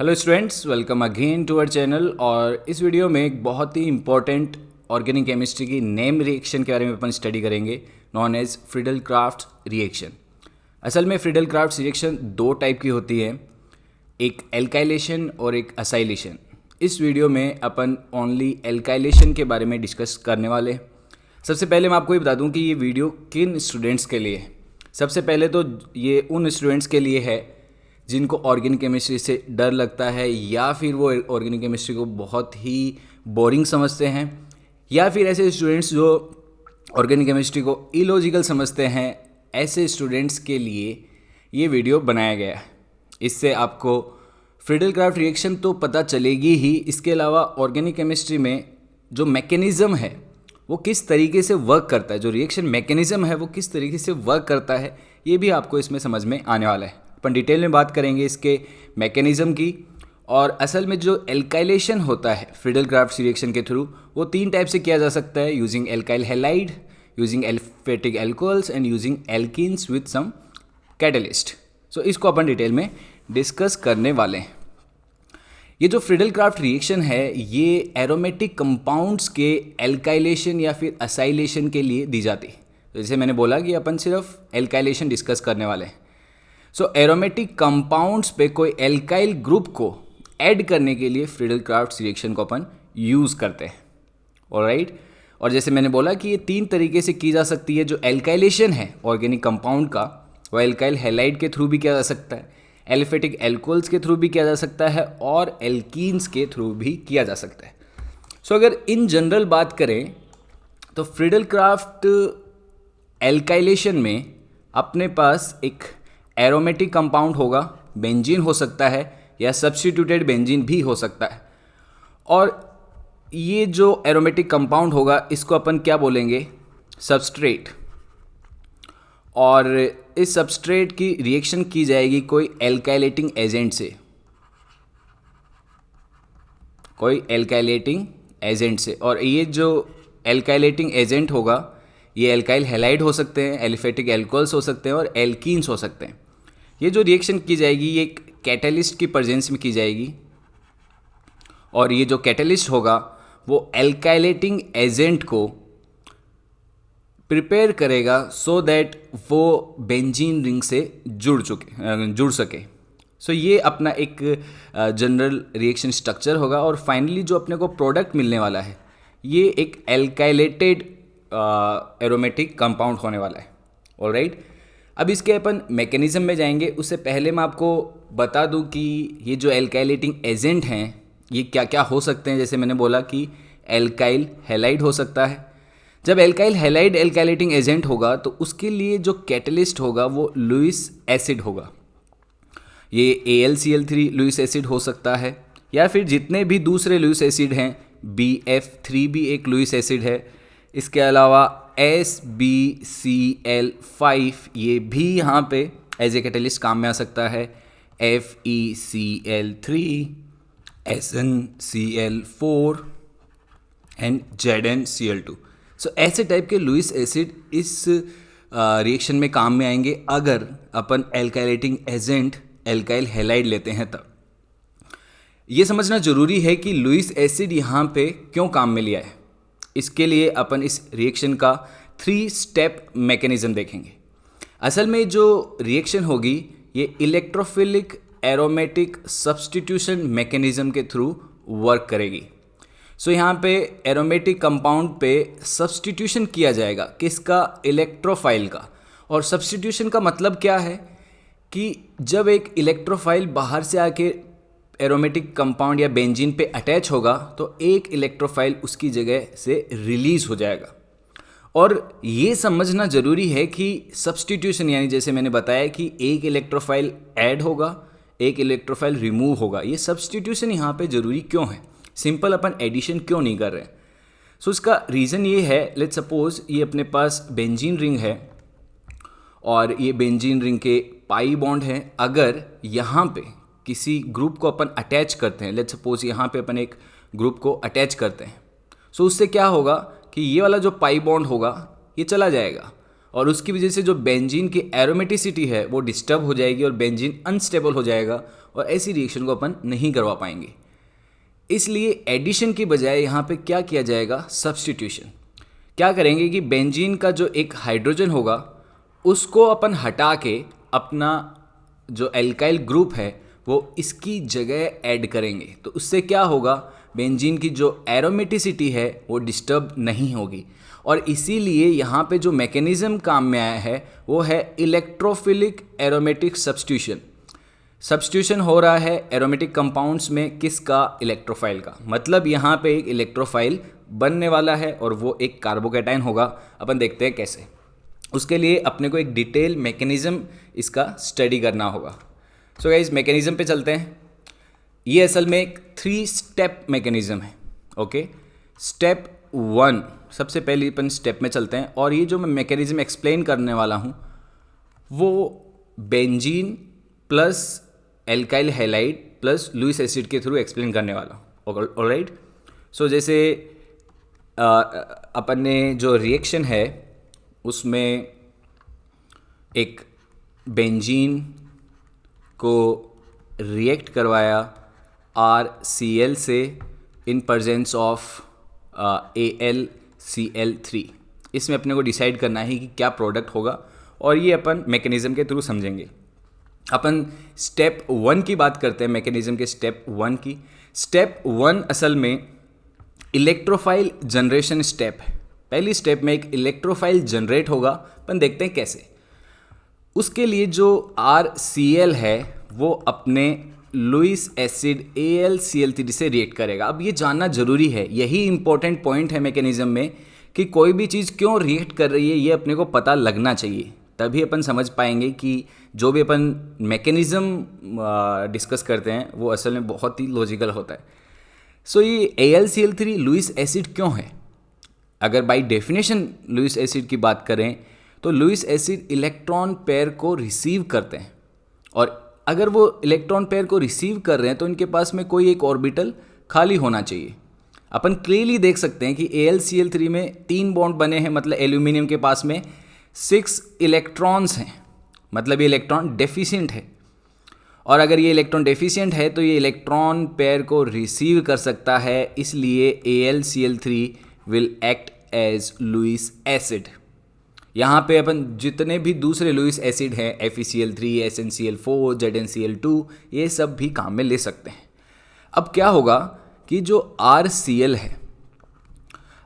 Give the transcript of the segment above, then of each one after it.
Hello students, welcome again to our channel. और इस video में एक बहुत ही इंपॉर्टेंट ऑर्गेनिक केमिस्ट्री की नेम रिएक्शन के बारे में अपन स्टडी करेंगे, known as Friedel craft reaction. असल में फ्रीडल क्राफ्ट रिएक्शन दो टाइप की होती है, एक एल्काइलेशन और एक असाइलेशन। इस वीडियो में अपन ओनली एल्काइलेशन के बारे में डिस्कस करने वाले। सबसे पहले मैं आपको ये बता दूं कि ये वीडियो किन स्टूडेंट्स के लिए है। सबसे पहले तो ये उन स्टूडेंट्स के लिए है जिनको ऑर्गेनिक केमिस्ट्री से डर लगता है, या फिर वो ऑर्गेनिक केमिस्ट्री को बहुत ही बोरिंग समझते हैं, या फिर ऐसे स्टूडेंट्स जो ऑर्गेनिक केमिस्ट्री को इलॉजिकल समझते हैं। ऐसे स्टूडेंट्स के लिए ये वीडियो बनाया गया है। इससे आपको फ्रीडल क्राफ्ट रिएक्शन तो पता चलेगी ही, इसके अलावा ऑर्गेनिक केमिस्ट्री में जो मैकेनिज़्म है वो किस तरीके से वर्क करता है, जो रिएक्शन मैकेनिज़्म है वो किस तरीके से वर्क करता है, ये भी आपको इसमें समझ में आने वाला है। अपन डिटेल में बात करेंगे इसके मैकेनिज़्म की। और असल में जो एल्काइलेशन होता है फ्रीडल क्राफ्ट रिएक्शन के थ्रू, वो तीन टाइप से किया जा सकता है, using alkyl halide, using aliphatic alcohols and using alkenes with some catalyst. So इसको अपन डिटेल में डिस्कस करने वाले हैं। ये जो फ्रीडल क्राफ्ट रिएक्शन है ये एरोमेटिक कंपाउंड्स के एल्काइलेशन या फिर असाइलेशन के लिए दी जाती है। तो जैसे मैंने बोला कि अपन सिर्फ एल्काइलेशन डिस्कस करने वाले हैं। सो एरोमेटिक कंपाउंड्स पे कोई एल्काइल ग्रुप को ऐड करने के लिए फ्रीडल क्राफ्ट रिएक्शन को अपन यूज़ करते हैं। ऑलराइट। और जैसे मैंने बोला कि ये तीन तरीके से की जा सकती है। जो एल्काइलेशन है ऑर्गेनिक कंपाउंड का, वो एल्काइल हैलाइड के थ्रू भी किया जा सकता है, एल्फेटिक एल्कोहल्स के थ्रू भी किया जा सकता है, और एल्कीन्स के थ्रू भी किया जा सकता है। सो अगर इन जनरल बात करें तो फ्रीडल क्राफ्ट एल्काइलेशन में अपने पास एक एरोमेटिक कंपाउंड होगा, बेंजीन हो सकता है या सब्स्टिट्यूटेड बेंजीन भी हो सकता है। और ये जो एरोमेटिक कंपाउंड होगा इसको अपन क्या बोलेंगे, सबस्ट्रेट। और इस सबस्ट्रेट की रिएक्शन की जाएगी कोई एल्काइलेटिंग एजेंट से, कोई एल्काइलेटिंग एजेंट से। और ये जो एल्काइलेटिंग एजेंट होगा ये एल्काइल हैलाइड हो सकते हैं, एलिफेटिक एल्कोहल्स हो सकते हैं, और एल्कीन्स हो सकते हैं। ये जो रिएक्शन की जाएगी ये एक कैटलिस्ट की प्रेजेंस में की जाएगी, और ये जो कैटलिस्ट होगा वो एल्काइलेटिंग एजेंट को प्रिपेयर करेगा सो दैट वो बेंजीन रिंग से जुड़ सके। सो ये अपना एक जनरल रिएक्शन स्ट्रक्चर होगा। और फाइनली जो अपने को प्रोडक्ट मिलने वाला है ये एक एल्काइलेटेड एरोमेटिक कंपाउंड होने वाला है। ऑलराइट। अब इसके अपन मैकेनिज़्म में जाएंगे, उससे पहले मैं आपको बता दूं कि ये जो एल्काइलेटिंग एजेंट हैं ये क्या क्या हो सकते हैं। जैसे मैंने बोला कि एल्काइल हैलाइड हो सकता है। जब एल्काइल हैलाइड एल्काइलेटिंग एजेंट होगा तो उसके लिए जो कैटलिस्ट होगा वो लुईस एसिड होगा। ये AlCl3 लुईस एसिड हो सकता है, या फिर जितने भी दूसरे लुईस एसिड हैं, BF3 भी एक लुईस एसिड है। इसके अलावा SbCl5 ये भी यहाँ पे एज ए कैटलिस्ट काम में आ सकता है। FeCl3, SnCl4 and ZnCl2। सो ऐसे टाइप के लुईस एसिड इस रिएक्शन में काम में आएंगे अगर अपन एल्काइलेटिंग एजेंट एल्काइल हैलाइड लेते हैं तब। ये समझना जरूरी है कि लुईस एसिड यहाँ पे क्यों काम में लिया है। इसके लिए अपन इस रिएक्शन का 3 स्टेप मैकेनिज्म देखेंगे। असल में जो रिएक्शन होगी ये इलेक्ट्रोफिलिक एरोमेटिक सब्स्टिट्यूशन मैकेनिज्म के थ्रू वर्क करेगी। सो यहाँ पे एरोमेटिक कंपाउंड पे सब्स्टिट्यूशन किया जाएगा, किसका, इलेक्ट्रोफाइल का। और सब्स्टिट्यूशन का मतलब क्या है कि जब एक इलेक्ट्रोफाइल बाहर से आके एरोमेटिक कंपाउंड या बेंजीन पे अटैच होगा तो एक इलेक्ट्रोफाइल उसकी जगह से रिलीज हो जाएगा। और ये समझना ज़रूरी है कि सब्स्टिट्यूशन यानी जैसे मैंने बताया कि एक इलेक्ट्रोफाइल ऐड होगा, एक इलेक्ट्रोफाइल रिमूव होगा। ये सब्स्टिट्यूशन यहाँ पे ज़रूरी क्यों है, सिंपल अपन एडिशन क्यों नहीं कर रहे हैं। सो इसका रीज़न ये है, लेट्स सपोज ये अपने पास बेंजीन रिंग है और ये बेंजीन रिंग के पाई बॉन्ड हैं। अगर यहाँ पे किसी ग्रुप को अपन अटैच करते हैं, लेट्स सपोज यहाँ पे अपन एक ग्रुप को अटैच करते हैं, सो उससे क्या होगा कि ये वाला जो पाई बॉन्ड होगा ये चला जाएगा, और उसकी वजह से जो बेंजीन की एरोमेटिसिटी है वो डिस्टर्ब हो जाएगी और बेंजीन अनस्टेबल हो जाएगा और ऐसी रिएक्शन को अपन नहीं करवा पाएंगे। इसलिए एडिशन की बजाय यहाँ पे क्या किया जाएगा, सब्स्टिट्यूशन। क्या करेंगे कि बेंजीन का जो एक हाइड्रोजन होगा उसको अपन हटा के अपना जो एल्काइल ग्रुप है वो इसकी जगह ऐड करेंगे। तो उससे क्या होगा, बेंजीन की जो एरोमेटिसिटी है वो डिस्टर्ब नहीं होगी। और इसीलिए यहाँ पे जो मैकेनिज्म काम में आया है वो है इलेक्ट्रोफिलिक एरोमेटिक सब्स्टिट्यूशन। सब्स्टिट्यूशन हो रहा है एरोमेटिक कंपाउंड्स में, किसका, इलेक्ट्रोफाइल का। मतलब यहाँ पे एक इलेक्ट्रोफाइल बनने वाला है और वो एक कार्बोकैटायन होगा। अपन देखते हैं कैसे। उसके लिए अपने को एक डिटेल मैकेनिज्म इसका स्टडी करना होगा। सो गाइस, मैकेनिज्म पे चलते हैं। ये असल में एक 3 स्टेप मैकेनिज्म है। ओके, स्टेप 1, सबसे पहले अपन स्टेप में चलते हैं। और ये जो मैं मैकेनिज्म एक्सप्लेन करने वाला हूँ वो benzene plus alkyl halide plus Lewis acid के थ्रू एक्सप्लेन करने वाला हूँ। ऑलराइट। सो जैसे अपन ने जो रिएक्शन है उसमें एक बेंजीन को रिएक्ट करवाया RCl से इन प्रेजेंस ऑफ AlCl3। इसमें अपने को डिसाइड करना है कि क्या प्रोडक्ट होगा और ये अपन मैकेनिज्म के थ्रू समझेंगे। अपन स्टेप 1 की बात करते हैं, मैकेनिज्म के स्टेप 1 की। स्टेप 1 असल में इलेक्ट्रोफाइल जनरेशन स्टेप है। पहली स्टेप में एक इलेक्ट्रोफाइल जनरेट होगा, अपन देखते हैं कैसे। उसके लिए जो RCl है वो अपने लुईस एसिड AlCl3 से रिएक्ट करेगा। अब ये जानना जरूरी है, यही इंपॉर्टेंट पॉइंट है मैकेनिज्म में कि कोई भी चीज़ क्यों रिएक्ट कर रही है ये अपने को पता लगना चाहिए। तभी अपन समझ पाएंगे कि जो भी अपन मैकेनिज्म डिस्कस करते हैं वो असल में बहुत ही लॉजिकल होता है। सो ये AlCl3 लुईस एसिड क्यों है? अगर बाय डेफिनेशन लुईस एसिड की बात करें तो लुईस एसिड इलेक्ट्रॉन पेयर को रिसीव करते हैं, और अगर वो इलेक्ट्रॉन पेयर को रिसीव कर रहे हैं तो इनके पास में कोई एक ऑर्बिटल खाली होना चाहिए। अपन क्लियरली देख सकते हैं कि AlCl3 में 3 बॉन्ड बने हैं, मतलब एल्यूमिनियम के पास में 6 इलेक्ट्रॉन्स हैं, मतलब ये इलेक्ट्रॉन डेफिशिएंट है। और अगर ये इलेक्ट्रॉन डेफिशिएंट है तो ये इलेक्ट्रॉन पेयर को रिसीव कर सकता है, इसलिए AlCl3 will act as Lewis acid. यहाँ पे अपन जितने भी दूसरे लुईस एसिड हैं FeCl3, SnCl4, ZnCl2, ये सब भी काम में ले सकते हैं। अब क्या होगा कि जो RCl है,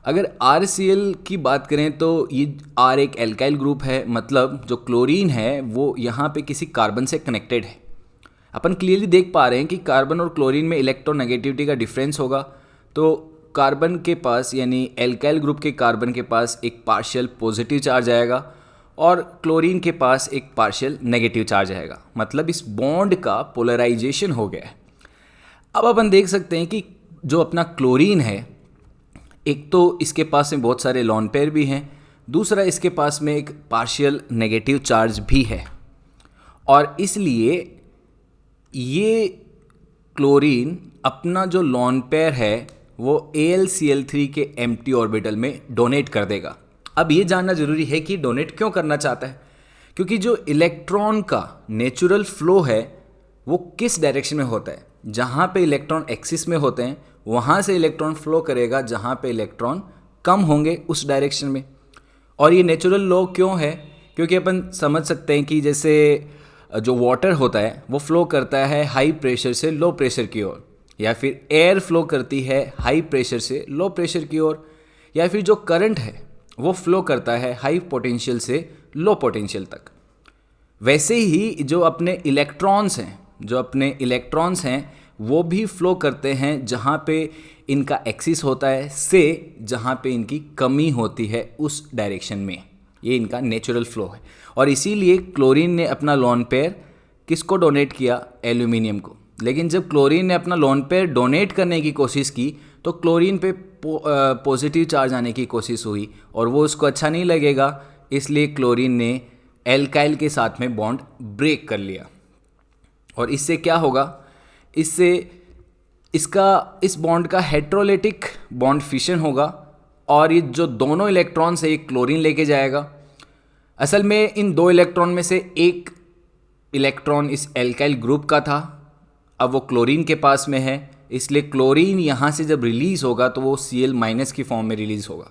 अगर RCl की बात करें तो ये R एक एल्काइल ग्रुप है, मतलब जो क्लोरीन है वो यहाँ पे किसी कार्बन से कनेक्टेड है। अपन क्लियरली देख पा रहे हैं कि कार्बन और क्लोरीन में इलेक्ट्रोनेगेटिविटी का डिफरेंस होगा। तो कार्बन के पास यानी एल्काइल ग्रुप के कार्बन के पास एक पार्शियल पॉजिटिव चार्ज आएगा और क्लोरीन के पास एक पार्शियल नेगेटिव चार्ज आएगा, मतलब इस बॉन्ड का पोलराइजेशन हो गया है। अब अपन देख सकते हैं कि जो अपना क्लोरीन है, एक तो इसके पास में बहुत सारे लॉन पेयर भी हैं, दूसरा इसके पास में एक पार्शियल नेगेटिव चार्ज भी है, और इसलिए ये क्लोरीन अपना जो लॉन पेयर है वो AlCl3 के एम्प्टी ऑर्बिटल में डोनेट कर देगा। अब ये जानना जरूरी है कि डोनेट क्यों करना चाहता है, क्योंकि जो इलेक्ट्रॉन का नेचुरल फ्लो है वो किस डायरेक्शन में होता है। जहाँ पे इलेक्ट्रॉन एक्सिस में होते हैं वहाँ से इलेक्ट्रॉन फ्लो करेगा, जहाँ पे इलेक्ट्रॉन कम होंगे उस डायरेक्शन में। और ये नेचुरल लॉ क्यों है, क्योंकि अपन समझ सकते हैं कि जैसे जो वाटर होता है वो फ्लो करता है हाई प्रेशर से लो प्रेशर की ओर, या फिर एयर फ्लो करती है हाई प्रेशर से लो प्रेशर की ओर, या फिर जो करंट है वो फ्लो करता है हाई पोटेंशियल से लो पोटेंशियल तक। वैसे ही जो अपने इलेक्ट्रॉन्स हैं वो भी फ्लो करते हैं जहाँ पे इनका एक्सिस होता है से जहाँ पे इनकी कमी होती है उस डायरेक्शन में। ये इनका नेचुरल फ्लो है। और इसीलिए क्लोरीन ने अपना लॉन पेयर किसको डोनेट किया, एल्यूमिनियम को। लेकिन जब क्लोरीन ने अपना लॉन पेयर डोनेट करने की कोशिश की तो क्लोरीन पे पॉजिटिव चार्ज आने की कोशिश हुई और वो उसको अच्छा नहीं लगेगा, इसलिए क्लोरीन ने एल्काइल के साथ में बॉन्ड ब्रेक कर लिया। और इससे क्या होगा, इससे इस बॉन्ड का हेट्रोलेटिक बॉन्ड फिशन होगा और ये जो दोनों इलेक्ट्रॉन से एक क्लोरीन लेके जाएगा। असल में इन 2 इलेक्ट्रॉन में से एक इलेक्ट्रॉन इस एल्काइल ग्रुप का था अब वो क्लोरीन के पास में है, इसलिए क्लोरीन यहाँ से जब रिलीज़ होगा तो वो Cl- की फॉर्म में रिलीज़ होगा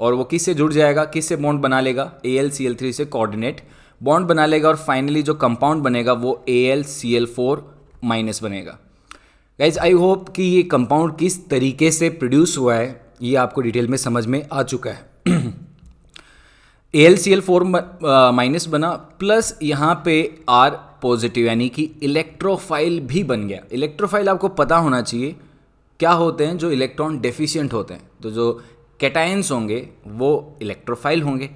और वो किससे जुड़ जाएगा, किससे बॉन्ड बना लेगा, AlCl3 से कोऑर्डिनेट बॉन्ड बना लेगा और फाइनली जो कंपाउंड बनेगा वो AlCl4- बनेगा। गाइज आई होप कि ये कंपाउंड किस तरीके से प्रोड्यूस हुआ है ये आपको डिटेल में समझ में आ चुका है। AlCl4- बना प्लस यहाँ पे R पॉजिटिव यानी कि इलेक्ट्रोफाइल भी बन गया। इलेक्ट्रोफाइल आपको पता होना चाहिए क्या होते हैं, जो इलेक्ट्रॉन डेफिशिएंट होते हैं, तो जो कैटायंस होंगे वो इलेक्ट्रोफाइल होंगे।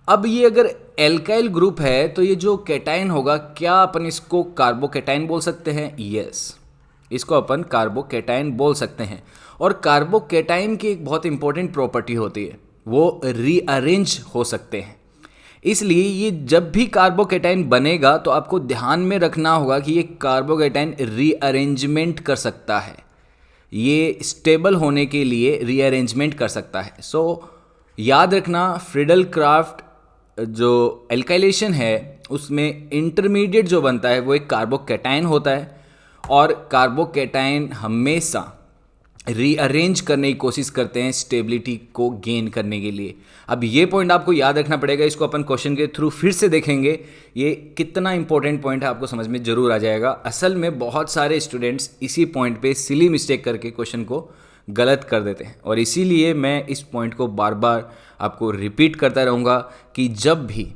अब ये अगर एल्काइल ग्रुप है तो ये जो कैटायन होगा, क्या अपन इसको कार्बोकैटायन बोल सकते हैं? यस, इसको अपन कार्बोकैटायन बोल सकते हैं। और कार्बोकैटायन की एक बहुत इंपॉर्टेंट प्रॉपर्टी होती है, वो रीअरेंज हो सकते हैं। इसलिए ये जब भी कार्बोकैटायन बनेगा तो आपको ध्यान में रखना होगा कि ये कार्बोकैटायन रीअरेंजमेंट कर सकता है, ये स्टेबल होने के लिए रीअरेंजमेंट कर सकता है। सो याद रखना, फ्रीडल क्राफ्ट जो एल्काइलेशन है उसमें इंटरमीडिएट जो बनता है वो एक कार्बोकैटायन होता है और कार्बोकैटायन हमेशा रीअरेंज करने की कोशिश करते हैं स्टेबिलिटी को गेन करने के लिए। अब ये पॉइंट आपको याद रखना पड़ेगा, इसको अपन क्वेश्चन के थ्रू फिर से देखेंगे, ये कितना इंपॉर्टेंट पॉइंट है आपको समझ में जरूर आ जाएगा। असल में बहुत सारे स्टूडेंट्स इसी पॉइंट पे सिली मिस्टेक करके क्वेश्चन को गलत कर देते हैं और इसीलिए मैं इस पॉइंट को बार बार आपको रिपीट करता रहूँगा कि जब भी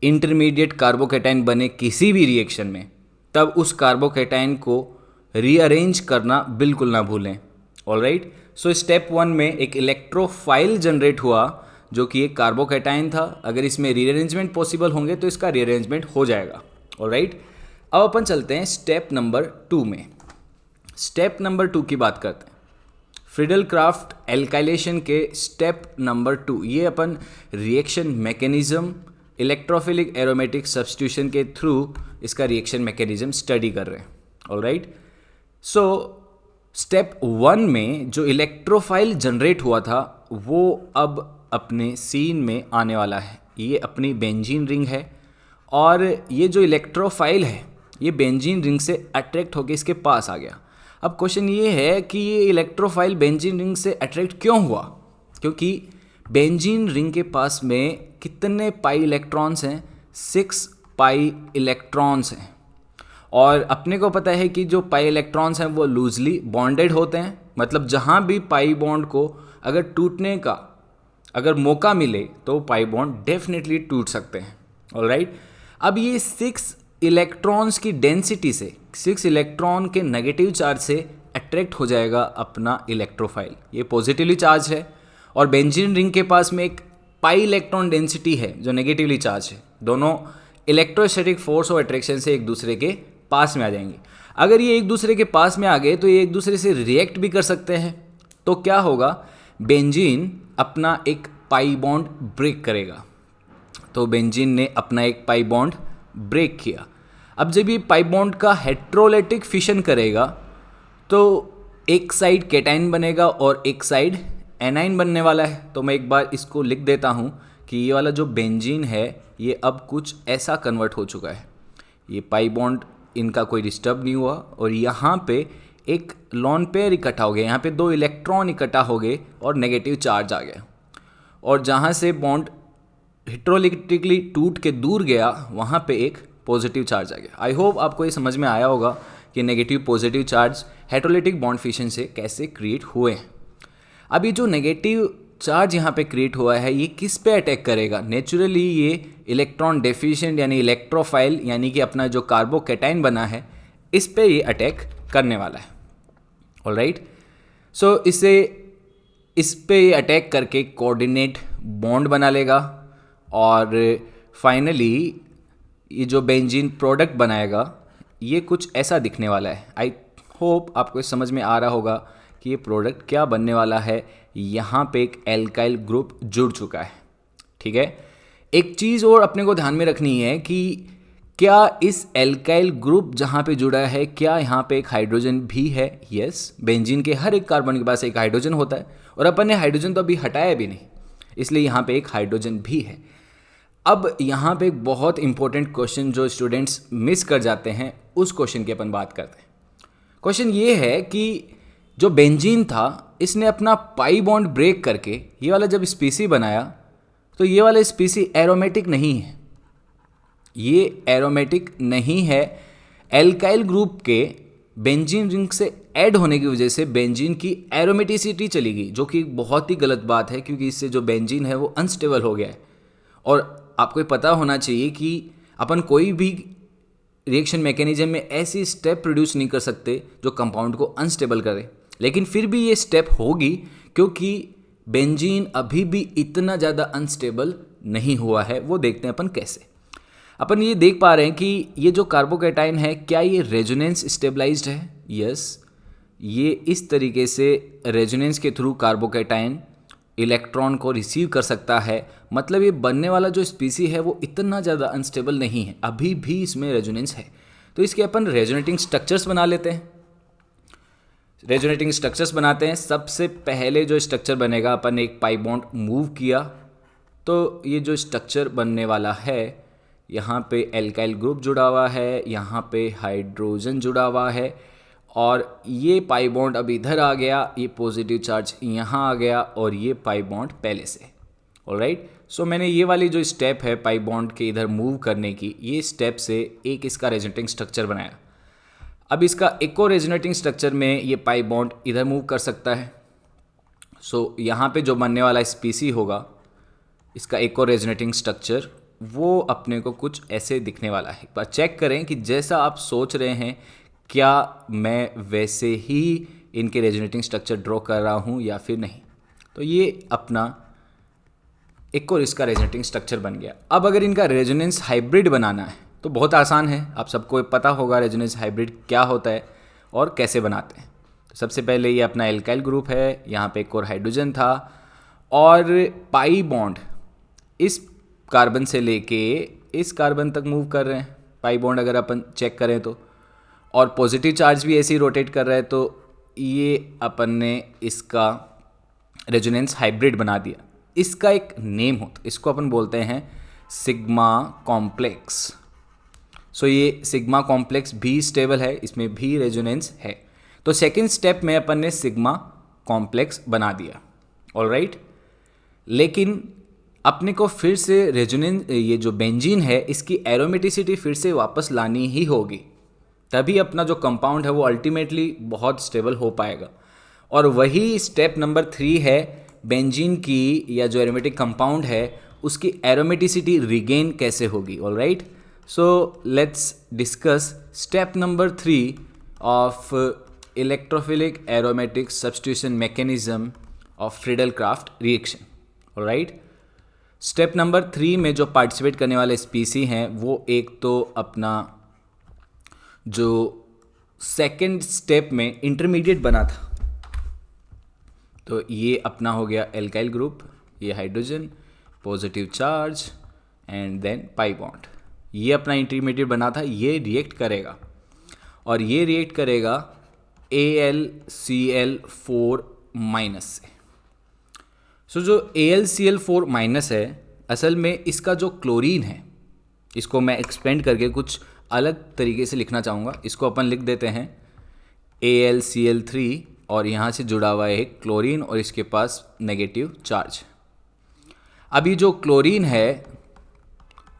इंटरमीडिएट कार्बोकैटायन बने किसी भी रिएक्शन में, तब उस कार्बोकैटायन को रीअरेंज करना बिल्कुल ना भूलें। ऑलराइट, सो स्टेप 1 में एक इलेक्ट्रोफाइल जनरेट हुआ जो कि एक कार्बोकैटायन था। अगर इसमें रीअरेंजमेंट पॉसिबल होंगे तो इसका रीअरेंजमेंट हो जाएगा। ऑलराइट, अब अपन चलते हैं स्टेप नंबर 2 में। स्टेप नंबर 2 की बात करते हैं, फ्रीडल क्राफ्ट एल्काइलेशन के स्टेप नंबर 2। ये अपन reaction mechanism electrophilic aromatic substitution के थ्रू इसका रिएक्शन मैकेनिज्म स्टडी कर रहे हैं। ऑलराइट, सो स्टेप 1 में जो इलेक्ट्रोफाइल जनरेट हुआ था वो अब अपने सीन में आने वाला है। ये अपनी बेंजीन रिंग है और ये जो इलेक्ट्रोफाइल है ये बेंजीन रिंग से अट्रैक्ट होकर इसके पास आ गया। अब क्वेश्चन ये है कि ये इलेक्ट्रोफाइल बेंजीन रिंग से अट्रैक्ट क्यों हुआ, क्योंकि बेंजीन रिंग के पास में कितने पाई इलेक्ट्रॉन्स हैं? 6 पाई इलेक्ट्रॉन्स हैं और अपने को पता है कि जो पाई इलेक्ट्रॉन्स हैं वो लूजली बॉन्डेड होते हैं, मतलब जहाँ भी पाई बॉन्ड को अगर टूटने का अगर मौका मिले तो पाई बॉन्ड डेफिनेटली टूट सकते हैं। ऑलराइट, अब ये 6 इलेक्ट्रॉन्स की डेंसिटी से, 6 इलेक्ट्रॉन के नेगेटिव चार्ज से अट्रैक्ट हो जाएगा अपना इलेक्ट्रोफाइल। ये पॉजिटिवली चार्ज है और बेंजीन रिंग के पास में एक पाई इलेक्ट्रॉन डेंसिटी है जो नेगेटिवली चार्ज है। दोनों इलेक्ट्रोस्टैटिक फोर्स और अट्रैक्शन से एक दूसरे के पास में आ जाएंगे। अगर ये एक दूसरे के पास में आ गए तो ये एक दूसरे से रिएक्ट भी कर सकते हैं। तो क्या होगा, बेंजीन अपना एक पाई बॉन्ड ब्रेक करेगा। तो बेंजीन ने अपना एक पाई बॉन्ड ब्रेक किया। अब जब ये पाई बॉन्ड का हेट्रोलाइटिक फिशन करेगा तो एक साइड कैटायन बनेगा और एक साइड एनाइन बनने वाला है। तो मैं एक बार इसको लिख देता हूँ कि ये वाला जो बेंजीन है ये अब कुछ ऐसा कन्वर्ट हो चुका है। ये पाई बॉन्ड इनका कोई डिस्टर्ब नहीं हुआ और यहाँ पे एक लॉन पेयर इकट्ठा हो गया, यहाँ पे 2 इलेक्ट्रॉन इकट्ठा हो गए और नेगेटिव चार्ज आ गया और जहाँ से बॉन्ड हेट्रोलाइटिकली टूट के दूर गया वहाँ पे एक पॉजिटिव चार्ज आ गया। आई होप आपको ये समझ में आया होगा कि negative positive charge heterolytic bond fission से कैसे क्रिएट हुए हैं। अब ये जो नेगेटिव चार्ज यहाँ पे क्रिएट हुआ है ये किस पे अटैक करेगा? नेचुरली ये इलेक्ट्रॉन डेफिशिएंट यानी इलेक्ट्रोफाइल यानी कि अपना जो कार्बोकैटायन बना है इस पे ये अटैक करने वाला है। ऑलराइट, सो इस पे ये अटैक करके कोऑर्डिनेट बॉन्ड बना लेगा और फाइनली ये जो बेंजीन प्रोडक्ट बनाएगा ये कुछ ऐसा दिखने वाला है। आई होप आपको समझ में आ रहा होगा कि ये प्रोडक्ट क्या बनने वाला है। यहाँ पे एक एल्काइल ग्रुप जुड़ चुका है। ठीक है, एक चीज़ और अपने को ध्यान में रखनी है कि क्या इस एल्काइल ग्रुप जहाँ पे जुड़ा है क्या यहाँ पे एक हाइड्रोजन भी है? यस, बेंजीन के हर एक कार्बन के पास एक हाइड्रोजन होता है और अपन ने हाइड्रोजन तो अभी हटाया भी नहीं, इसलिए यहाँ पे एक हाइड्रोजन भी है। अब यहाँ पे एक बहुत इंपॉर्टेंट क्वेश्चन जो स्टूडेंट्स मिस कर जाते हैं उस क्वेश्चन की अपन बात करते हैं। क्वेश्चन ये है कि जो बेंजीन था इसने अपना पाई बॉन्ड ब्रेक करके ये वाला जब स्पीसी बनाया तो ये वाला स्पीसी एरोमेटिक नहीं है, ये एरोमेटिक नहीं है। एल्काइल ग्रुप के बेंजीन रिंग से ऐड होने की वजह से बेंजीन की एरोमेटिसिटी चली गई, जो कि बहुत ही गलत बात है क्योंकि इससे जो बेंजीन है वो अनस्टेबल हो गया है। और आपको पता होना चाहिए कि अपन कोई भी रिएक्शन मैकेनिज्म में ऐसी स्टेप प्रोड्यूस नहीं कर सकते जो कंपाउंड को अनस्टेबल करे, लेकिन फिर भी ये स्टेप होगी क्योंकि बेंजीन अभी भी इतना ज़्यादा अनस्टेबल नहीं हुआ है। वो देखते हैं अपन कैसे। अपन ये देख पा रहे हैं कि ये जो कार्बोकैटायन है क्या ये रेजोनेंस स्टेबलाइज्ड है? यस, ये इस तरीके से रेजोनेंस के थ्रू कार्बोकैटायन इलेक्ट्रॉन को रिसीव कर सकता है। मतलब ये बनने वाला जो स्पीसी है वो इतना ज़्यादा अनस्टेबल नहीं है, अभी भी इसमें रेजोनेंस है। तो इसके अपन रेजोनेटिंग स्ट्रक्चर्स बना लेते हैं। रेजोनेटिंग स्ट्रक्चर्स बनाते हैं। सबसे पहले जो स्ट्रक्चर बनेगा, अपन एक पाई बॉन्ड मूव किया तो ये जो स्ट्रक्चर बनने वाला है, यहाँ पे एल्काइल ग्रुप जुड़ा हुआ है, यहाँ पे हाइड्रोजन जुड़ा हुआ है और ये पाई बॉन्ड अब इधर आ गया, ये पॉजिटिव चार्ज यहाँ आ गया और ये पाई बॉन्ड पहले से। ऑलराइट, सो मैंने ये वाली जो स्टेप है पाई बॉन्ड के इधर मूव करने की, ये स्टेप से एक इसका रेजोनेटिंग स्ट्रक्चर बनाया। अब इसका एक और रेजोनेटिंग स्ट्रक्चर में ये पाई बॉन्ड इधर मूव कर सकता है। सो यहाँ पे जो बनने वाला स्पीसी होगा, इसका एक और रेजोनेटिंग स्ट्रक्चर, वो अपने को कुछ ऐसे दिखने वाला है। एक बार चेक करें कि जैसा आप सोच रहे हैं क्या मैं वैसे ही इनके रेजोनेटिंग स्ट्रक्चर ड्रॉ कर रहा हूँ या फिर नहीं। तो ये अपना एक और इसका रेजोनेटिंग स्ट्रक्चर बन गया। अब अगर इनका रेजोनेंस हाइब्रिड बनाना है तो बहुत आसान है, आप सबको पता होगा रेजोनेंस हाइब्रिड क्या होता है और कैसे बनाते हैं। तो सबसे पहले ये अपना एल्काइल ग्रुप है, यहाँ पे एक और हाइड्रोजन था और पाई बॉन्ड इस कार्बन से लेके इस कार्बन तक मूव कर रहे हैं। पाई बॉन्ड अगर अपन चेक करें तो, और पॉजिटिव चार्ज भी ऐसे ही रोटेट कर रहा है, तो ये अपन ने इसका रेजोनेंस हाइब्रिड बना दिया। इसका एक नेम होता, इसको अपन बोलते हैं सिग्मा कॉम्प्लेक्स। सो ये सिग्मा कॉम्प्लेक्स भी स्टेबल है, इसमें भी रेजोनेंस है। तो सेकेंड स्टेप में अपन ने सिग्मा कॉम्प्लेक्स बना दिया। ऑलराइट, लेकिन अपने को फिर से रेजोनेंस, ये जो बेंजीन है इसकी एरोमेटिसिटी फिर से वापस लानी ही होगी, तभी अपना जो कंपाउंड है वो अल्टीमेटली बहुत स्टेबल हो पाएगा। और वही स्टेप नंबर 3 है, बेंजीन की या जो एरोमेटिक कंपाउंड है उसकी एरोमेटिसिटी रिगेन कैसे होगी। Alright, so let's discuss step number 3 of electrophilic aromatic substitution mechanism of Friedel craft reaction. Alright, step number 3 में जो पार्टिसिपेट करने वाले स्पीसी हैं वो एक तो अपना जो सेकेंड स्टेप में इंटरमीडिएट बना था, तो ये अपना हो गया एल्काइल ग्रुप, ये hydrogen, positive charge and then pi bond. ये अपना इंटरमीडिएट बना था, ये रिएक्ट करेगा और ये रिएक्ट करेगा AlCl4- से। सो जो AlCl4- है, असल में इसका जो क्लोरीन है, इसको मैं एक्सपेंड करके कुछ अलग तरीके से लिखना चाहूँगा। इसको अपन लिख देते हैं AlCl3 और यहाँ से जुड़ा हुआ है क्लोरीन और इसके पास नेगेटिव चार्ज। अभी जो क्लोरीन है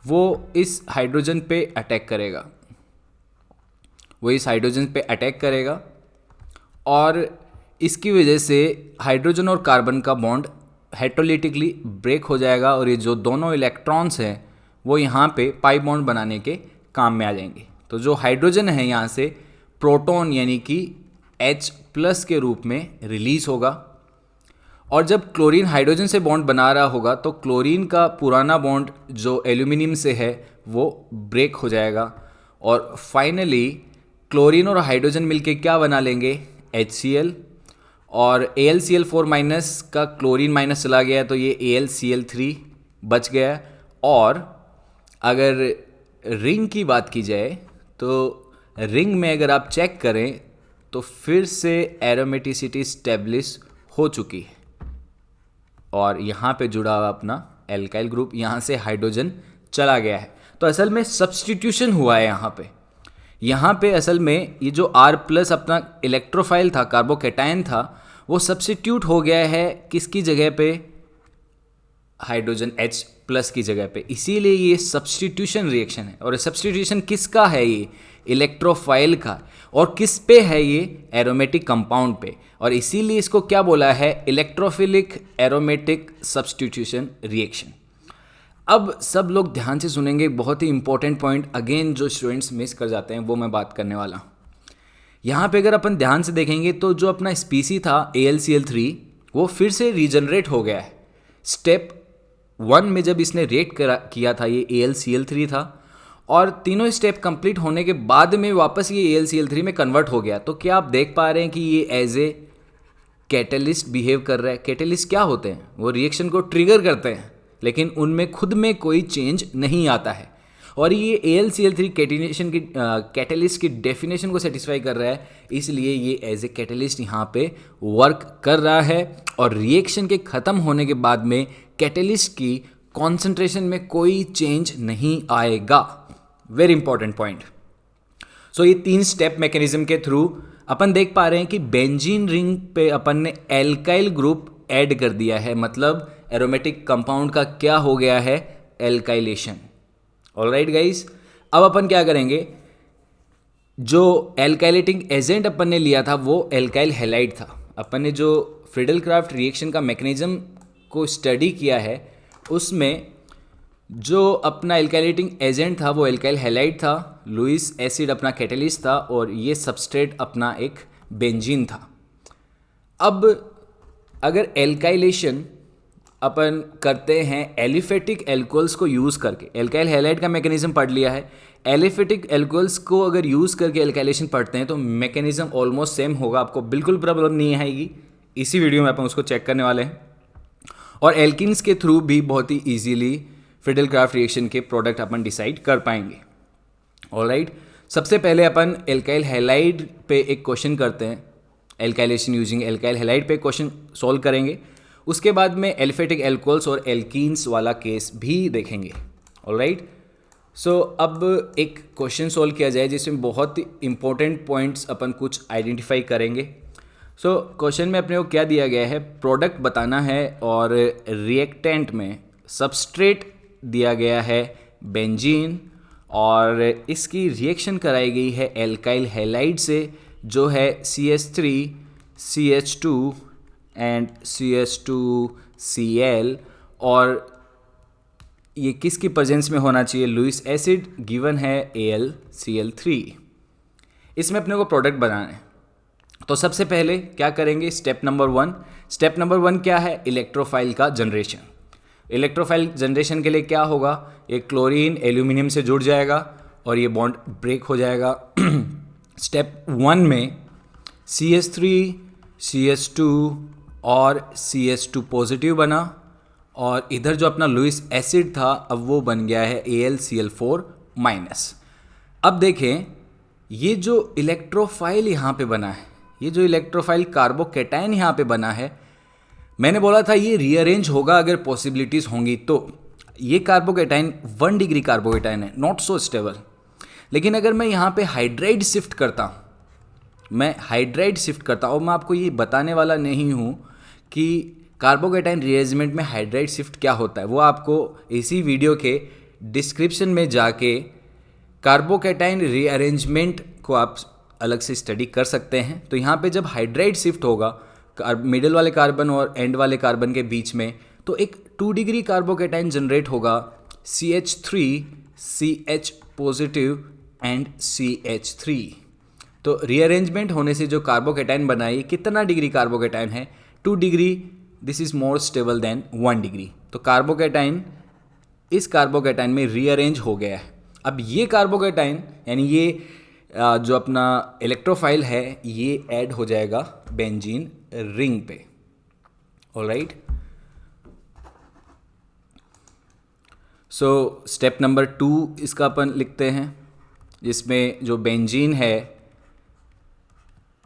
वो इस हाइड्रोजन पे अटैक करेगा, वो इस हाइड्रोजन पे अटैक करेगा और इसकी वजह से हाइड्रोजन और कार्बन का बॉन्ड हेट्रोलिटिकली ब्रेक हो जाएगा और ये जो दोनों इलेक्ट्रॉन्स हैं वो यहाँ पे पाई बॉन्ड बनाने के काम में आ जाएंगे। तो जो हाइड्रोजन है यहाँ से प्रोटॉन यानी कि H+ के रूप में रिलीज होगा और जब क्लोरीन हाइड्रोजन से बॉन्ड बना रहा होगा तो क्लोरीन का पुराना बॉन्ड जो एल्यूमिनियम से है वो ब्रेक हो जाएगा और फाइनली क्लोरीन और हाइड्रोजन मिलके क्या बना लेंगे, HCl, और AlCl4- का क्लोरीन माइनस चला गया तो ये AlCl3 बच गया। और अगर रिंग की बात की जाए तो रिंग में अगर आप चेक करें तो फिर से एरोमेटिसिटी स्टेब्लिश हो चुकी है और यहाँ पे जुड़ा हुआ अपना एल्काइल ग्रुप, यहाँ से हाइड्रोजन चला गया है। तो असल में सब्स्टिट्यूशन हुआ है यहाँ पे। यहाँ पे असल में ये जो R प्लस अपना इलेक्ट्रोफाइल था, कार्बोकेटायन था, वो सब्स्टिट्यूट हो गया है किसकी जगह पे, हाइड्रोजन H प्लस की जगह पे, इसीलिए ये सब्स्टिट्यूशन रिएक्शन है। और सब्स्टिट्यूशन किसका है, ये इलेक्ट्रोफाइल का, और किस पे है, ये एरोमेटिक कंपाउंड पे, और इसीलिए इसको क्या बोला है, इलेक्ट्रोफिलिक एरोमेटिक सब्स्टिट्यूशन रिएक्शन। अब सब लोग ध्यान से सुनेंगे, बहुत ही इंपॉर्टेंट पॉइंट अगेन जो स्टूडेंट्स मिस कर जाते हैं वो मैं बात करने वाला हूँ। यहाँ पे अगर अपन ध्यान से देखेंगे तो जो अपना स्पीसी था AlCl3 वो फिर से रीजनरेट हो गया है। स्टेप 1 में जब इसने किया था ये AlCl3 था, और तीनों स्टेप कंप्लीट होने के बाद में वापस ये AlCl3 में कन्वर्ट हो गया। तो क्या आप देख पा रहे हैं कि ये एज ए कैटलिस्ट बिहेव कर रहा है। कैटलिस्ट क्या होते हैं, वो रिएक्शन को ट्रिगर करते हैं, लेकिन उनमें खुद में कोई चेंज नहीं आता है। और ये AlCl3 कैटिनेशन की कैटलिस्ट की डेफिनेशन को सेटिस्फाई कर रहा है, इसलिए ये एज ए कैटलिस्ट यहाँ पे वर्क कर रहा है। और रिएक्शन के ख़त्म होने के बाद में कैटलिस्ट की कॉन्सेंट्रेशन में कोई चेंज नहीं आएगा। Very important point. सो ये 3 स्टेप मैकेनिज्म के थ्रू अपन देख पा रहे हैं कि बेंजीन रिंग पे अपन ने एल्काइल ग्रुप ऐड कर दिया है, मतलब एरोमेटिक कंपाउंड का क्या हो गया है, एल्काइलेशन। ऑलराइट गाइस, अब अपन क्या करेंगे, जो एल्काइलेटिंग एजेंट अपन ने लिया था वो एल्काइल हैलाइड था। अपन ने जो फ्रीडल क्राफ्ट रिएक्शन का मैकेनिज्म को स्टडी किया है उसमें जो अपना एल्काइलेटिंग एजेंट था वो एल्काइल हैलाइड था, लुईस एसिड अपना कैटलिस्ट था, और ये सबस्ट्रेट अपना एक बेंजीन था। अब अगर एल्काइलेशन अपन करते हैं एलिफेटिक एल्कोहल्स को यूज़ करके, एल्काइल हैलाइड का मैकेनिज्म पढ़ लिया है, एलिफेटिक एल्कोहल्स को अगर यूज़ करके एल्काइलेशन पढ़ते हैं तो मैकेनिज्म ऑलमोस्ट सेम होगा, आपको बिल्कुल प्रॉब्लम नहीं आएगी। इसी वीडियो में अपन उसको चेक करने वाले हैं। और एल्किन्स के थ्रू भी बहुत ही ईजीली फ्रीडल क्राफ्ट रिएक्शन के प्रोडक्ट अपन डिसाइड कर पाएंगे। ऑलराइट, सबसे पहले अपन एल्काइल हैलाइड पे एक क्वेश्चन करते हैं, एल्काइलेशन यूजिंग एल्काइल हैलाइड पे क्वेश्चन सॉल्व करेंगे। उसके बाद में एलिफेटिक एल्कोहल्स और एल्कीन्स वाला केस भी देखेंगे। ऑलराइट, सो अब एक क्वेश्चन सॉल्व किया जाए जिसमें बहुत ही इंपॉर्टेंट पॉइंट्स अपन कुछ आइडेंटिफाई करेंगे। सो क्वेश्चन में अपने को क्या दिया गया है, प्रोडक्ट बताना है और रिएक्टेंट में सबस्ट्रेट दिया गया है बेंजीन, और इसकी रिएक्शन कराई गई है एल्काइल हैलाइड से जो है CH3 CH2 एंड CH2Cl, और ये किसकी प्रेजेंस में होना चाहिए, लुईस एसिड, गिवन है AlCl3। इसमें अपने को प्रोडक्ट बनाना है। तो सबसे पहले क्या करेंगे, स्टेप नंबर 1। स्टेप नंबर 1 क्या है, इलेक्ट्रोफाइल का जनरेशन। इलेक्ट्रोफाइल जनरेशन के लिए क्या होगा, एक क्लोरीन एल्यूमिनियम से जुड़ जाएगा और ये बॉन्ड ब्रेक हो जाएगा। स्टेप 1 में CH3 CH2 और CH2 पॉजिटिव बना, और इधर जो अपना लुईस एसिड था अब वो बन गया है AlCl4 माइनस। अब देखें ये जो इलेक्ट्रोफाइल यहाँ पे बना है, ये जो इलेक्ट्रोफाइल कार्बोकेटायन यहाँ पे बना है, मैंने बोला था ये रीअरेंज होगा अगर पॉसिबिलिटीज़ होंगी तो। ये कार्बोकेटाइन 1 डिग्री कार्बोकेटाइन है, नॉट सो स्टेबल। लेकिन अगर मैं यहाँ पे हाइड्राइड शिफ्ट करता हूँ, और मैं आपको ये बताने वाला नहीं हूँ कि कार्बोकेटाइन रीअरेंजमेंट में हाइड्राइड शिफ्ट क्या होता है, वो आपको इसी वीडियो के डिस्क्रिप्शन में जाके कार्बोकेटाइन रीअरेंजमेंट को आप अलग से स्टडी कर सकते हैं। तो यहाँ पे जब हाइड्राइड शिफ्ट होगा मिडल वाले कार्बन और एंड वाले कार्बन के बीच में, तो एक 2 डिग्री कार्बोकेटाइन जनरेट होगा, CH3 CH positive and CH3। तो रीअरेंजमेंट होने से जो कार्बोकेटाइन बना है, कितना डिग्री कार्बोकेटाइन है, 2 degree. This is more stable then 1 degree. तो कार्बोकेटाइन इस कार्बोकेटाइन में रीअरेंज हो गया है। अब ये कार्बोकेटाइन यानी ये जो अपना इलेक्ट्रोफाइल है ये ऐड हो जाएगा बेंजीन रिंग पे। ऑलराइट, सो स्टेप नंबर 2 इसका अपन लिखते हैं, जिसमें जो बेंजीन है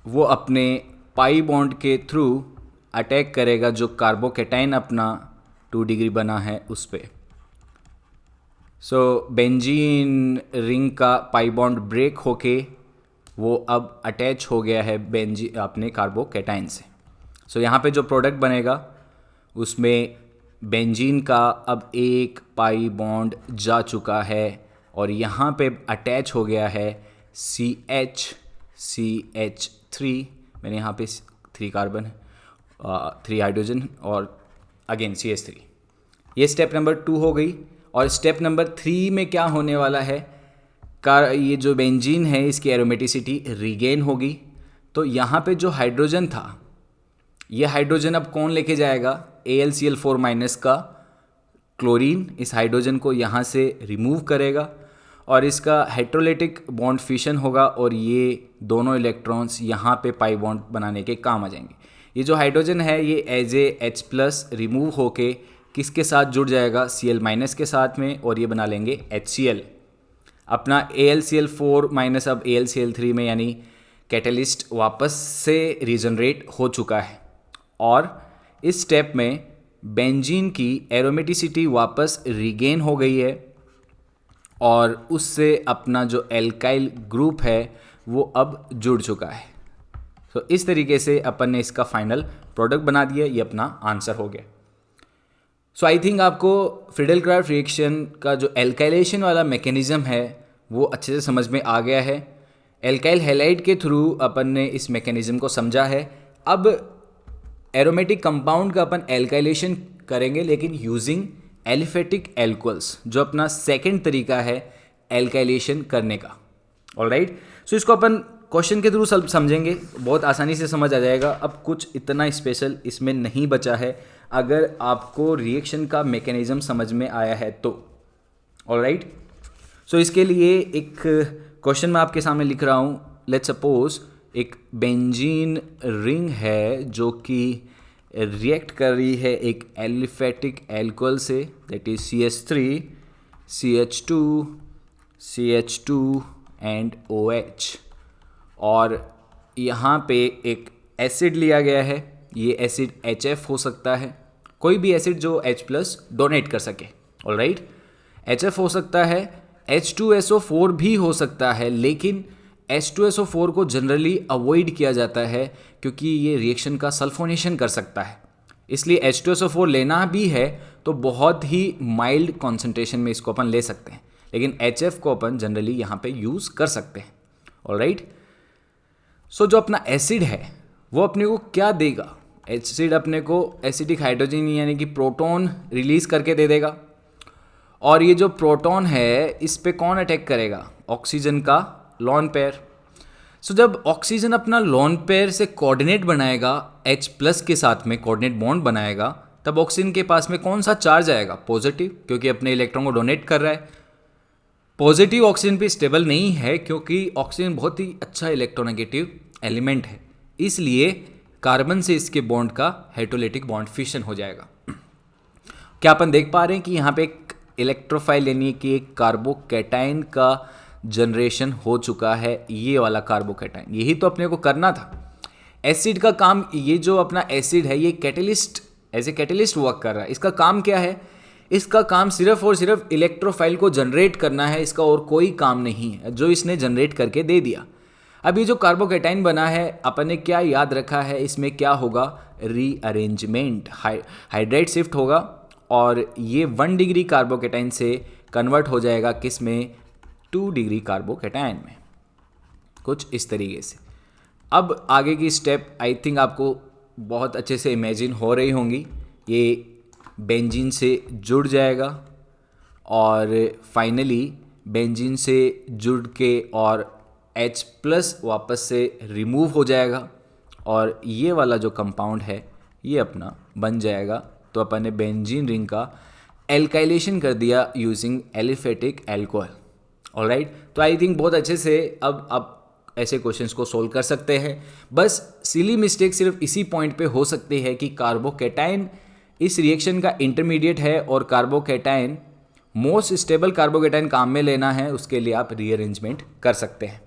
वो अपने पाई बॉन्ड के थ्रू अटैक करेगा जो कार्बोकेटाइन अपना 2 डिग्री बना है उस पे। सो बेंजीन रिंग का पाई बॉन्ड ब्रेक होके वो अब अटैच हो गया है अपने कार्बोकैटाइन से। सो यहाँ पे जो प्रोडक्ट बनेगा उसमें बेंजीन का अब एक पाई बॉन्ड जा चुका है और यहाँ पे अटैच हो गया है CH3। मैंने यहाँ पे 3 कार्बन है, 3 हाइड्रोजन और अगेन CH3। ये स्टेप नंबर 2 हो गई। और स्टेप नंबर 3 में क्या होने वाला है, ये जो बेंजीन है इसकी एरोमेटिसिटी रिगेन होगी। तो यहाँ पे जो हाइड्रोजन था, ये हाइड्रोजन अब कौन लेके जाएगा, AlCl4 माइनस का क्लोरीन इस हाइड्रोजन को यहाँ से रिमूव करेगा और इसका हेट्रोलेटिक बॉन्ड फिशन होगा और ये दोनों इलेक्ट्रॉन्स यहाँ पे पाई बॉन्ड बनाने के काम आ जाएंगे। ये जो हाइड्रोजन है ये एज ए H+ रिमूव होके किसके साथ जुड़ जाएगा, Cl माइनस के साथ में, और ये बना लेंगे HCl। अपना AlCl4 माइनस अब AlCl3 में, यानी कैटलिस्ट वापस से रीजनरेट हो चुका है। और इस स्टेप में बेंजीन की एरोमेटिसिटी वापस रिगेन हो गई है और उससे अपना जो एल्काइल ग्रुप है वो अब जुड़ चुका है। तो इस तरीके से अपन ने इसका फाइनल प्रोडक्ट बना दिया। ये अपना आंसर हो गया। सो आई थिंक आपको फ्रीडल क्राफ्ट रिएक्शन का जो एल्काइलेशन वाला मैकेनिज़्म है वो अच्छे से समझ में आ गया है। एल्काइल हैलाइड के थ्रू अपन ने इस मैकेनिज़्म को समझा है। अब एरोमेटिक कंपाउंड का अपन एल्काइलेशन करेंगे, लेकिन यूजिंग एलिफेटिक एल्कोहल्स, जो अपना सेकंड तरीका है एल्काइलेशन करने का। ऑलराइट, सो इसको अपन क्वेश्चन के थ्रू समझेंगे, बहुत आसानी से समझ आ जाएगा। अब कुछ इतना स्पेशल इसमें नहीं बचा है अगर आपको रिएक्शन का मैकेनिज्म समझ में आया है तो। ऑलराइट, सो इसके लिए एक क्वेश्चन मैं आपके सामने लिख रहा हूँ। लेट्स सपोज एक बेंजीन रिंग है जो कि रिएक्ट कर रही है एक एलिफेटिक एल्कोहल से, that is CH3, CH2, CH2 and OH। और यहाँ पे एक एसिड लिया गया है। ये एसिड HF हो सकता है, कोई भी एसिड जो H+ डोनेट कर सके। ऑलराइट, HF हो सकता है, H2SO4 भी हो सकता है, लेकिन H2SO4 को जनरली अवॉइड किया जाता है क्योंकि ये रिएक्शन का सल्फोनेशन कर सकता है। इसलिए H2SO4 लेना भी है तो बहुत ही माइल्ड कॉन्सेंट्रेशन में इसको अपन ले सकते हैं, लेकिन HF को अपन जनरली यहाँ पे यूज़ कर सकते हैं। ऑलराइट, सो जो अपना एसिड है वो अपने को क्या देगा, एसिड अपने को एसिडिक हाइड्रोजन यानी कि प्रोटॉन रिलीज करके दे देगा। और ये जो प्रोटॉन है इस पे कौन अटैक करेगा, ऑक्सीजन का लॉन पेयर। सो जब ऑक्सीजन अपना लॉन पेयर से कोऑर्डिनेट बनाएगा H+ के साथ में कोऑर्डिनेट बॉन्ड बनाएगा, तब ऑक्सीजन के पास में कौन सा चार्ज आएगा, पॉजिटिव, क्योंकि अपने इलेक्ट्रॉन को डोनेट कर रहा है। पॉजिटिव ऑक्सीजन पे स्टेबल नहीं है क्योंकि ऑक्सीजन बहुत ही अच्छा इलेक्ट्रोनेगेटिव एलिमेंट है, इसलिए कार्बन से इसके बॉन्ड का हेट्रोलेटिक बॉन्ड फिशन हो जाएगा। क्या अपन देख पा रहे हैं कि यहाँ पे एक इलेक्ट्रोफाइल यानी कि एक कार्बोकैटाइन का जनरेशन हो चुका है। ये वाला कार्बोकैटाइन, यही तो अपने को करना था। एसिड का काम, ये जो अपना एसिड है ये catalyst, as a catalyst work कर रहा है। इसका काम क्या है, इसका काम सिर्फ और सिर्फ इलेक्ट्रोफाइल को जनरेट करना है, इसका और कोई काम नहीं है, जो इसने जनरेट करके दे दिया। अब ये जो कार्बोकैटाइन बना है अपन ने क्या याद रखा है, इसमें क्या होगा, रीअरेंजमेंट, हाइड्राइड शिफ्ट होगा और ये 1 डिग्री कार्बोकैटाइन से कन्वर्ट हो जाएगा किस में, 2 डिग्री कार्बोकैटाइन में, कुछ इस तरीके से। अब आगे की स्टेप आई थिंक आपको बहुत अच्छे से इमेजिन हो रही होंगी। ये बेंजीन से जुड़ जाएगा और फाइनली बेंजीन से जुड़ के और H+ वापस से रिमूव हो जाएगा और ये वाला जो कंपाउंड है ये अपना बन जाएगा। तो अपन ने बेंजीन रिंग का एल्काइलेशन कर दिया यूजिंग एलिफेटिक एल्कोहल। ऑलराइट, तो आई थिंक बहुत अच्छे से अब आप ऐसे क्वेश्चंस को सोल्व कर सकते हैं। बस सिली मिस्टेक सिर्फ इसी पॉइंट पे हो सकती है कि कार्बोकैटाइन इस रिएक्शन का इंटरमीडिएट है और कार्बोकैटाइन मोस्ट स्टेबल कार्बोकैटाइन काम में लेना है, उसके लिए आप रीअरेंजमेंट कर सकते हैं।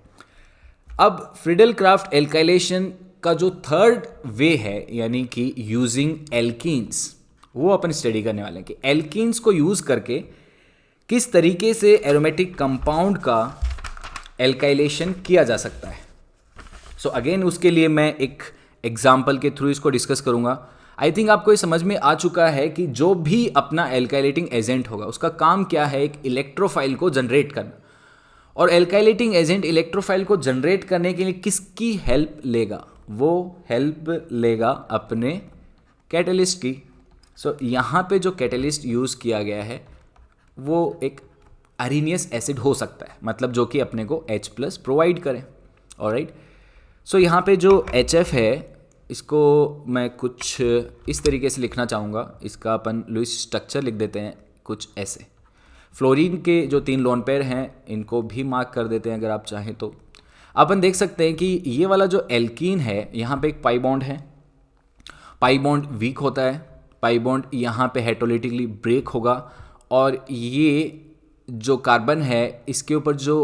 अब फ्रीडल क्राफ्ट एल्काइलेशन का जो थर्ड वे है यानी कि यूजिंग एल्कीन्स, वो अपन स्टडी करने वाले हैं कि एल्कीन्स को यूज़ करके किस तरीके से एरोमेटिक कंपाउंड का एल्काइलेशन किया जा सकता है। सो अगेन उसके लिए मैं एक एग्जाम्पल के थ्रू इसको डिस्कस करूंगा। आई थिंक आपको ये समझ में आ चुका है कि जो भी अपना एल्काइलेटिंग एजेंट होगा उसका काम क्या है, एक इलेक्ट्रोफाइल को जनरेट करना। और एल्काइलेटिंग एजेंट इलेक्ट्रोफाइल को जनरेट करने के लिए किसकी हेल्प लेगा? वो हेल्प लेगा अपने कैटलिस्ट की। सो यहाँ पे जो कैटलिस्ट यूज़ किया गया है वो एक अरीनियस एसिड हो सकता है, मतलब जो कि अपने को H+ प्रोवाइड करें। ऑलराइट, सो यहाँ पे जो HF है इसको मैं कुछ इस तरीके से लिखना चाहूँगा। इसका अपन लुईस स्ट्रक्चर लिख देते हैं कुछ ऐसे। फ्लोरीन के जो 3 लोन पेयर हैं इनको भी मार्क कर देते हैं अगर आप चाहें तो। अपन देख सकते हैं कि ये वाला जो एल्कीन है यहाँ पे एक पाई बॉन्ड है। पाई बॉन्ड वीक होता है, पाई बॉन्ड यहाँ पे हेटेरोलिटिकली ब्रेक होगा और ये जो कार्बन है इसके ऊपर जो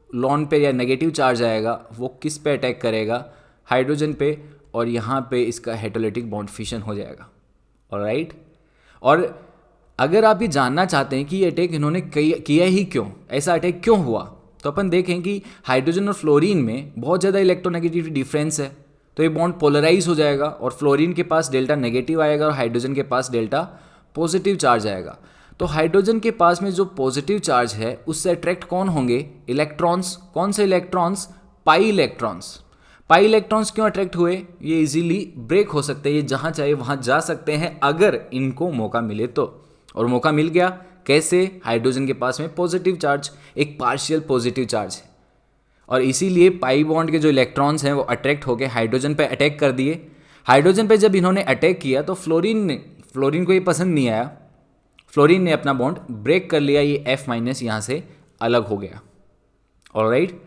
लोन पेयर या नेगेटिव चार्ज आएगा वो किस पे अटैक करेगा? हाइड्रोजन पे, और यहाँ पे इसका हेटेरोलिटिक बॉन्ड फिशन हो जाएगा। ऑलराइट, और अगर आप ये जानना चाहते हैं कि ये अटैक इन्होंने किया ही क्यों, ऐसा अटैक क्यों हुआ, तो अपन देखें कि हाइड्रोजन और फ्लोरीन में बहुत ज़्यादा इलेक्ट्रोनेगेटिविटी डिफरेंस है, तो ये बॉन्ड पोलराइज हो जाएगा और फ्लोरीन के पास डेल्टा नेगेटिव आएगा और हाइड्रोजन के पास डेल्टा पॉजिटिव चार्ज आएगा। तो हाइड्रोजन के पास में जो पॉजिटिव चार्ज है उससे अट्रैक्ट कौन होंगे? इलेक्ट्रॉन्स। कौन से electrons? Pi electrons. Pi electrons क्यों अट्रैक्ट हुए? ये इजीली ब्रेक हो सकते हैं, ये जहाँ चाहे वहाँ जा सकते हैं अगर इनको मौका मिले तो। और मौका मिल गया कैसे? हाइड्रोजन के पास में पॉजिटिव चार्ज, एक पार्शियल पॉजिटिव चार्ज है, और इसीलिए पाई बॉन्ड के जो इलेक्ट्रॉन्स हैं वो अट्रैक्ट होकर हाइड्रोजन पे अटैक कर दिए। हाइड्रोजन पे जब इन्होंने अटैक किया तो फ्लोरीन को ये पसंद नहीं आया। फ्लोरीन ने अपना बॉन्ड ब्रेक कर लिया, ये F- यहाँ से अलग हो गया। ऑलराइट,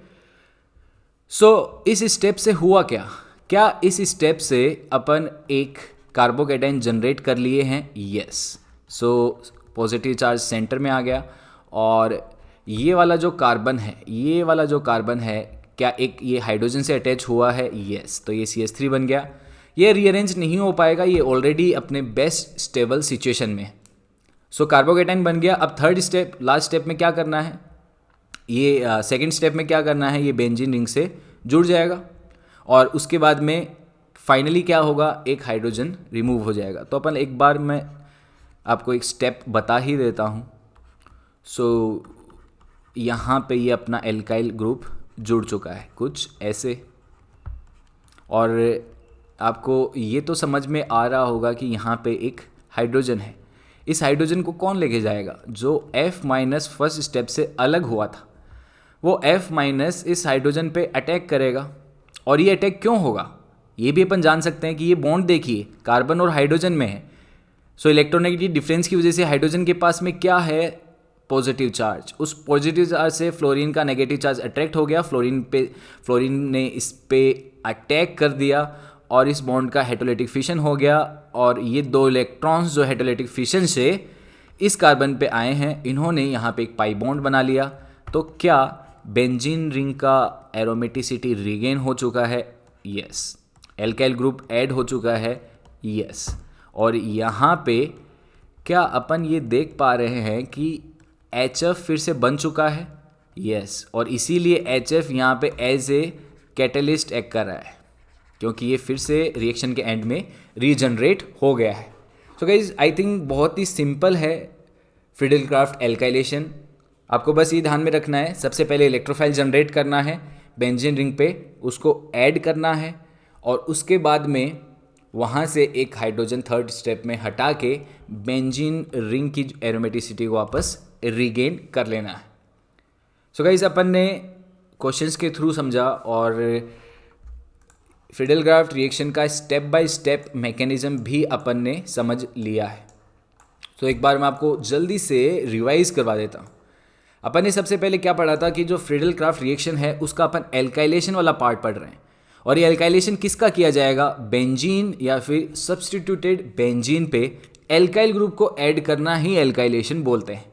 सो इस स्टेप से हुआ क्या इस स्टेप से अपन एक कार्बोकेटाइन जनरेट कर लिए हैं? Yes. So positive charge centre में आ गया और ये वाला जो कार्बन है क्या एक ये हाइड्रोजन से अटैच हुआ है? यस। तो ये CH3 बन गया। ये रीअरेंज नहीं हो पाएगा, ये ऑलरेडी अपने बेस्ट स्टेबल सिचुएशन में। सो कार्बोकेटाइन बन गया। अब थर्ड स्टेप, लास्ट स्टेप में क्या करना है? ये सेकंड स्टेप में क्या करना है? ये बेंजीन रिंग से जुड़ जाएगा और उसके बाद में फाइनली क्या होगा? एक हाइड्रोजन रिमूव हो जाएगा। तो अपन एक बार मैं आपको एक स्टेप बता ही देता हूँ। सो यहाँ पे ये अपना एल्काइल ग्रुप जुड़ चुका है कुछ ऐसे, और आपको ये तो समझ में आ रहा होगा कि यहाँ पे एक हाइड्रोजन है। इस हाइड्रोजन को कौन लेके जाएगा? जो F- फर्स्ट स्टेप से अलग हुआ था वो F- इस हाइड्रोजन पे अटैक करेगा। और ये अटैक क्यों होगा ये भी अपन जान सकते हैं कि ये बॉन्ड देखिए कार्बन और हाइड्रोजन में है। सो इलेक्ट्रोनेगेटिव डिफरेंस की वजह से हाइड्रोजन के पास में क्या है? Positive charge. उस पॉजिटिव चार्ज से फ्लोरीन का नेगेटिव चार्ज अट्रैक्ट हो गया, फ्लोरीन ने इस पे अटैक कर दिया और इस बॉन्ड का हेटेरोलिटिक फिशन हो गया। और ये 2 इलेक्ट्रॉन्स जो हेटेरोलिटिक फिशन से इस कार्बन पे आए हैं इन्होंने यहाँ पे एक पाई बॉन्ड बना लिया। तो क्या बेंजीन रिंग का एरोमेटिसिटी रिगेन हो चुका है? यस। एल्काइल ग्रुप ऐड हो चुका है? यस। और यहाँ पे क्या अपन ये देख पा रहे हैं कि HF फिर से बन चुका है? यस। और इसीलिए HF यहाँ पे एज ए कैटलिस्ट एक्ट कर रहा है क्योंकि ये फिर से रिएक्शन के एंड में रीजनरेट हो गया है। सो गाइज आई थिंक बहुत ही सिंपल है फ्रीडल-क्राफ्ट एल्काइलेशन। आपको बस ये ध्यान में रखना है, सबसे पहले इलेक्ट्रोफाइल जनरेट करना है बेंजीन रिंग पे, उसको ऐड करना है और उसके बाद में वहाँ से एक हाइड्रोजन थर्ड स्टेप में हटा के बेंजीन रिंग की एरोमेटिसिटी को वापस रिगेन कर लेना है। सो गाइज अपन ने क्वेश्चंस के थ्रू समझा और फ्रीडल-क्राफ्ट रिएक्शन का स्टेप बाय स्टेप मैकेनिज्म भी अपन ने समझ लिया है। तो एक बार मैं आपको जल्दी से रिवाइज करवा देता हूँ। अपन ने सबसे पहले क्या पढ़ा था कि जो फ्रीडल-क्राफ्ट रिएक्शन है उसका अपन एल्काइलेशन वाला पार्ट पढ़ रहे हैं और ये एल्काइलेशन किसका किया जाएगा? बेंजीन या फिर सब्सटीट्यूटेड बेंजीन पे एल्काइल ग्रुप को ऐड करना ही एल्काइलेशन बोलते हैं।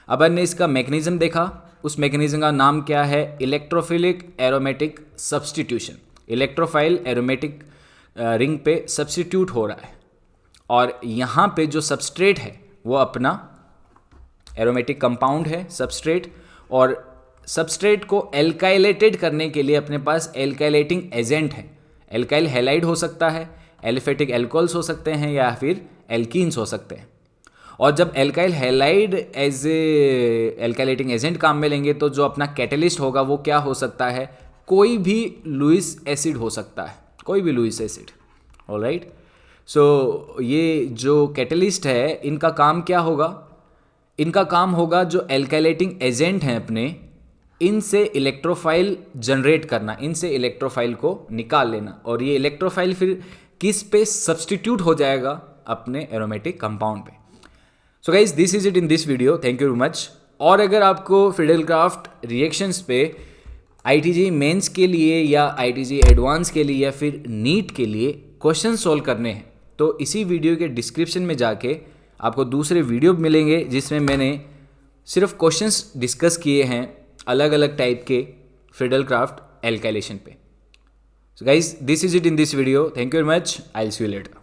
अपन ने इसका मैकेनिज्म देखा, उस मैकेनिज्म का नाम क्या है? Electrophilic aromatic substitution. Electrophile aromatic ring पे सब्सटीट्यूट हो रहा है और यहाँ पे जो सबस्ट्रेट है वो अपना एरोमेटिक कंपाउंड है सबस्ट्रेट, और सबस्ट्रेट को एल्काइलेटेड करने के लिए अपने पास एल्काइलेटिंग एजेंट है। एल्काइल हैलाइड हो सकता है, एलिफेटिक एल्कोहल्स हो सकते हैं, या फिर एल्कीन्स हो सकते हैं। और जब alkyl halide as a alkylating agent काम में लेंगे तो जो अपना कैटलिस्ट होगा वो क्या हो सकता है, कोई भी लुईस एसिड हो सकता है, कोई भी लुईस एसिड। ऑलराइट, सो ये जो कैटलिस्ट है इनका काम क्या होगा, इनका काम होगा जो एल्काइलेटिंग एजेंट हैं अपने, इनसे इलेक्ट्रोफाइल जनरेट करना, इनसे इलेक्ट्रोफाइल को निकाल लेना, और ये इलेक्ट्रोफाइल फिर किस पे सब्सटीट्यूट हो जाएगा, अपने एरोमेटिक कंपाउंड पे। So guys this is it in this video, thank you very much. और अगर आपको फ्रीडलक्राफ्ट रिएक्शंस पे आईटीजी मेंस के लिए या आईटीजी एडवांस के लिए या फिर नीट के लिए क्वेश्चन सॉल्व करने हैं तो इसी वीडियो के डिस्क्रिप्शन में जाके आपको दूसरे वीडियो मिलेंगे जिसमें मैंने सिर्फ क्वेश्चंस डिस्कस किए हैं अलग अलग टाइप के फ्रीडलक्राफ्ट एल्काइलेशन पे। So guys this is it in this video, thank you very much, I will see you later.